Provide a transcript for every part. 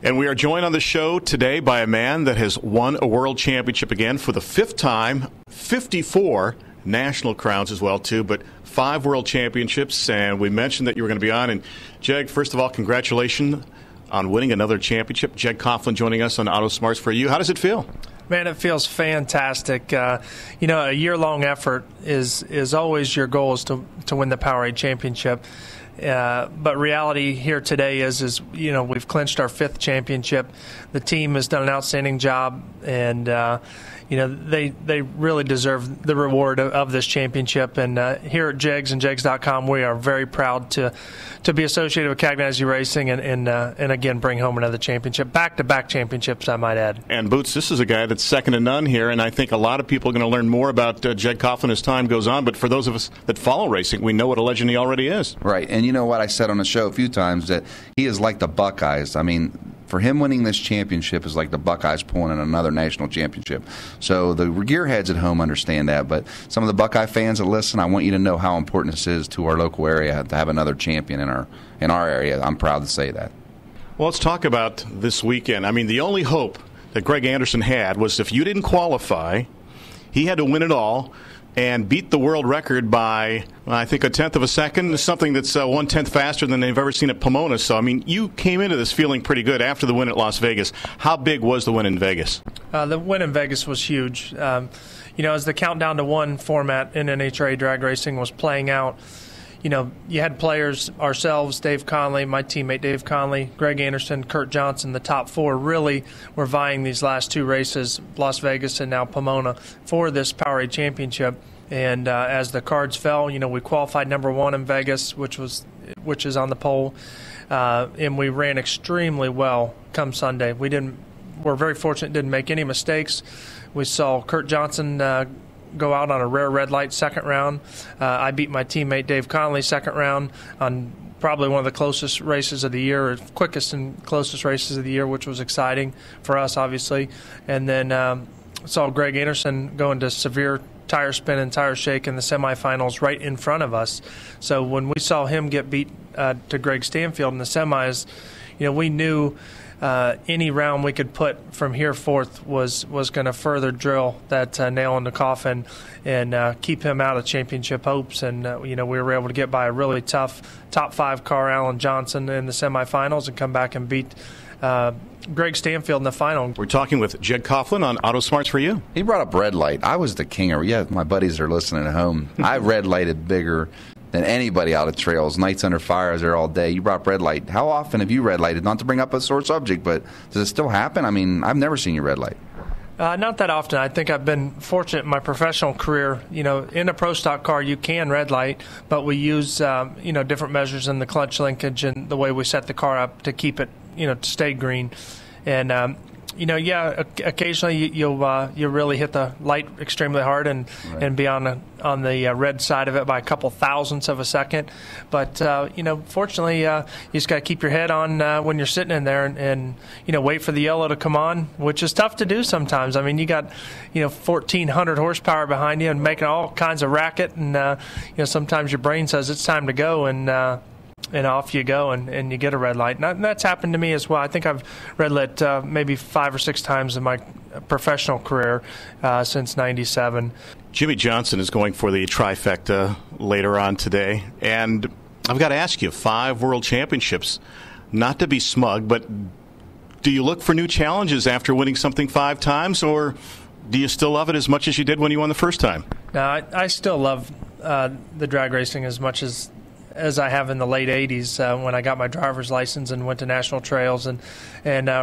And we are joined on the show today by a man that has won a world championship again for the 5th time, 54 national crowns as well, too, but 5 world championships. And we mentioned that you were going to be on. And, Jeg, first of all, congratulations on winning another championship. Jeg Coughlin joining us on Auto Smarts for You. How does it feel? Man, it feels fantastic. A year-long effort is always your goal is to win the Powerade Championship. But reality here today is we've clinched our 5th championship. The team has done an outstanding job, and they really deserve the reward of this championship. And here at Jegs and Jegs.com, we are very proud to be associated with Cagnazzi Racing and again bring home another championship, back-to-back championships, I might add. And Boots, this is a guy that's second to none here, and I think a lot of people are going to learn more about Jeg Coughlin as time goes on. But for those of us that follow racing, we know what a legend he already is. Right, and you know what I said on the show a few times, that he is like the Buckeyes. I mean, for him winning this championship is like the Buckeyes pulling in another national championship. So the gearheads at home understand that, but some of the Buckeye fans that listen, I want you to know how important this is to our local area to have another champion in our area. I'm proud to say that. Well, let's talk about this weekend. I mean, the only hope that Greg Anderson had was if you didn't qualify, he had to win it all and beat the world record by, I think, 1/10 of a second, something that's 1/10 faster than they've ever seen at Pomona. So, I mean, you came into this feeling pretty good after the win at Las Vegas. How big was the win in Vegas? The win in Vegas was huge. As the countdown to one format in NHRA drag racing was playing out, you had players, ourselves, Dave Conley, my teammate Dave Conley, Greg Anderson, Kurt Johnson, the top 4 really were vying these last 2 races, Las Vegas and now Pomona, for this Powerade Championship. And as the cards fell, we qualified number 1 in Vegas, which is on the pole, and we ran extremely well come Sunday. We're very fortunate, didn't make any mistakes. We saw Kurt Johnson go out on a rare red light second round. I beat my teammate Dave Conley second round on probably one of the closest races of the year, or quickest and closest races of the year, which was exciting for us, obviously. And then saw Greg Anderson go into severe tire spin and tire shake in the semifinals right in front of us. So when we saw him get beat to Greg Stanfield in the semis, we knew any round we could put from here forth was going to further drill that nail in the coffin and keep him out of championship hopes. And we were able to get by a really tough top 5 car, Alan Johnson, in the semifinals and come back and beat Greg Stanfield in the final. We're talking with Jeg Coughlin on Auto Smarts for You. He brought up red light. I was the king. My buddies are listening at home. I red lighted bigger than anybody out of trails. Nights Under Fire, I was there all day. You brought up red light. How often have you red lighted? Not to bring up a sore subject, but does it still happen? I mean, I've never seen you red light. Not that often. I think I've been fortunate in my professional career. In a pro stock car, you can red light, but we use different measures in the clutch linkage and the way we set the car up to keep it to stay green. And occasionally you'll really hit the light extremely hard and be on the red side of it by a couple thousandths of a second. But fortunately, you just got to keep your head on when you're sitting in there and wait for the yellow to come on, which is tough to do sometimes. I mean, you got 1,400 horsepower behind you and making all kinds of racket, and sometimes your brain says it's time to go, and off you go, and you get a red light. And that's happened to me as well. I think I've red lit maybe 5 or 6 times in my professional career since '97. Jimmy Johnson is going for the trifecta later on today. And I've got to ask you, 5 world championships, not to be smug, but do you look for new challenges after winning something 5 times, or do you still love it as much as you did when you won the first time? No, I still love the drag racing as much as I have in the late 80s when I got my driver's license and went to national trails and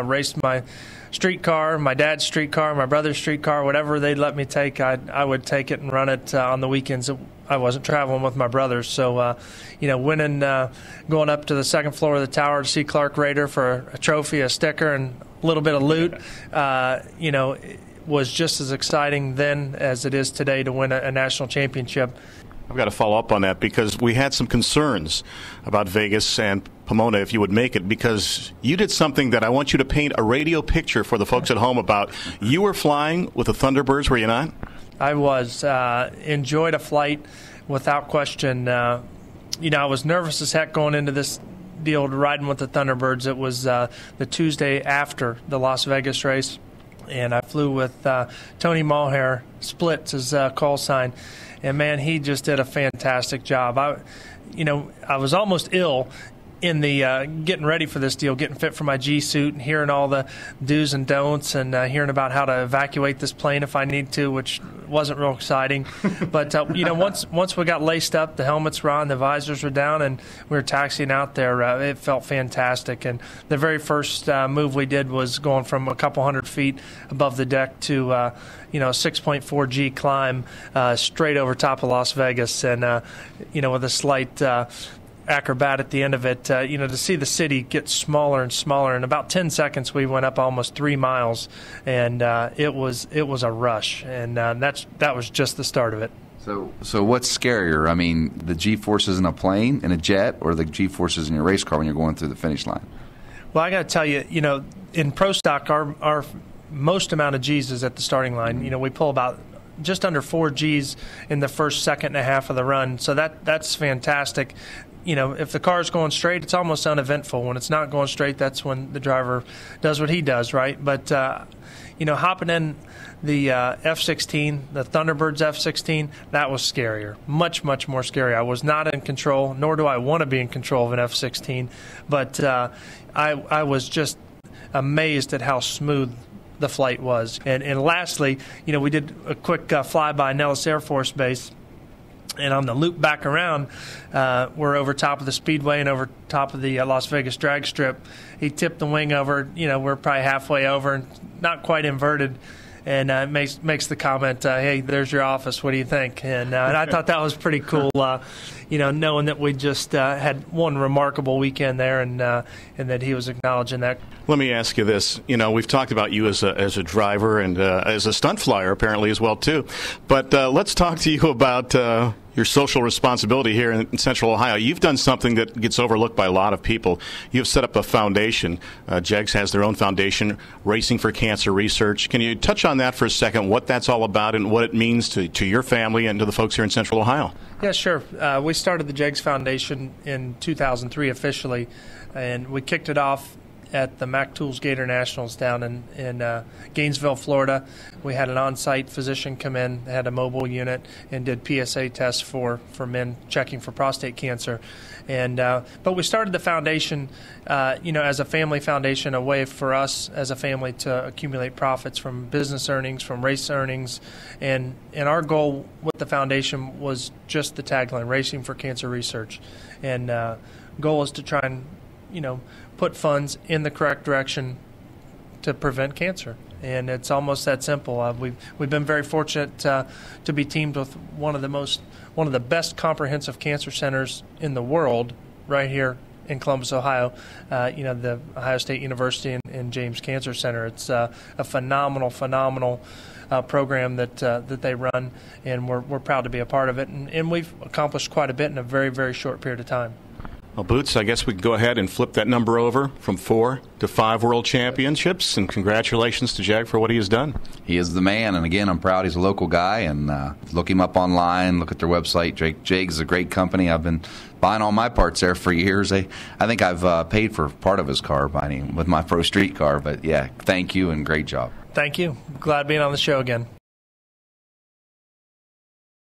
raced my street car, my dad's street car, my brother's street car, whatever they'd let me take, I would take it and run it on the weekends. I wasn't traveling with my brothers. So, winning, going up to the second floor of the tower to see Clark Rader for a trophy, a sticker, and a little bit of loot, it was just as exciting then as it is today to win a national championship. I've got to follow up on that because we had some concerns about Vegas and Pomona if you would make it, because you did something that I want you to paint a radio picture for the folks at home about. You were flying with the Thunderbirds, were you not? I was. Enjoyed a flight without question. I was nervous as heck going into this deal riding with the Thunderbirds. It was the Tuesday after the Las Vegas race, and I flew with Tony Mulhair, Splits his call sign, and man, he just did a fantastic job. I was almost ill in the getting ready for this deal, getting fit for my G suit, and hearing all the do's and don'ts, and hearing about how to evacuate this plane if I need to, which wasn't real exciting. But once we got laced up, the helmets were on, the visors were down, and we were taxiing out there. It felt fantastic. And the very first move we did was going from a couple hundred feet above the deck to a 6.4 G climb straight over top of Las Vegas, and with a slight acrobat at the end of it, to see the city get smaller and smaller. In about 10 seconds, we went up almost 3 miles, and it was a rush, and that was just the start of it. So what's scarier? I mean, the G-forces in a plane, in a jet, or the G-forces in your race car when you're going through the finish line? Well, I got to tell you, in pro stock, our most amount of G's is at the starting line. We pull about just under 4 G's in the first second and a half of the run, so that's fantastic. If the car's going straight, it's almost uneventful. When it's not going straight, that's when the driver does what he does, right? But, hopping in the F-16, the Thunderbird's F-16, that was scarier. Much, much more scary. I was not in control, nor do I want to be in control of an F-16. But I was just amazed at how smooth the flight was. And lastly, we did a quick flyby Nellis Air Force Base. And on the loop back around, we're over top of the speedway and over top of the Las Vegas drag strip. He tipped the wing over. We're probably halfway over and not quite inverted. And makes the comment, "Hey, there's your office. What do you think?" And I thought that was pretty cool. Knowing that we just had one remarkable weekend there, and that he was acknowledging that. Let me ask you this. We've talked about you as a driver and as a stunt flyer apparently as well too. But let's talk to you about your social responsibility here in Central Ohio. You've done something that gets overlooked by a lot of people. You've set up a foundation. JEGS has their own foundation, Racing for Cancer Research. Can you touch on that for a second, what that's all about and what it means to your family and to the folks here in Central Ohio? Yeah, sure. We started the JEGS Foundation in 2003 officially, and we kicked it off at the Mac Tools Gator Nationals down in Gainesville, Florida. We had an on-site physician come in, had a mobile unit, and did PSA tests for men checking for prostate cancer. And but we started the foundation, as a family foundation, a way for us as a family to accumulate profits from business earnings, from race earnings, and our goal with the foundation was just the tagline, Racing for Cancer Research. And goal is to try and put funds in the correct direction to prevent cancer. And it's almost that simple. We've been very fortunate to be teamed with one of the best comprehensive cancer centers in the world right here in Columbus, Ohio. The Ohio State University and James Cancer Center. It's a phenomenal program that they run, and we're proud to be a part of it. And we've accomplished quite a bit in a very, very short period of time. Well, Boots, I guess we can go ahead and flip that number over from 4 to 5 world championships, and congratulations to Jag for what he has done. He is the man, and again, I'm proud he's a local guy, and look him up online, look at their website. JEGS is a great company. I've been buying all my parts there for years. I think I've paid for part of his car buying with my Pro Street car, but yeah, thank you and great job. Thank you. Glad being on the show again.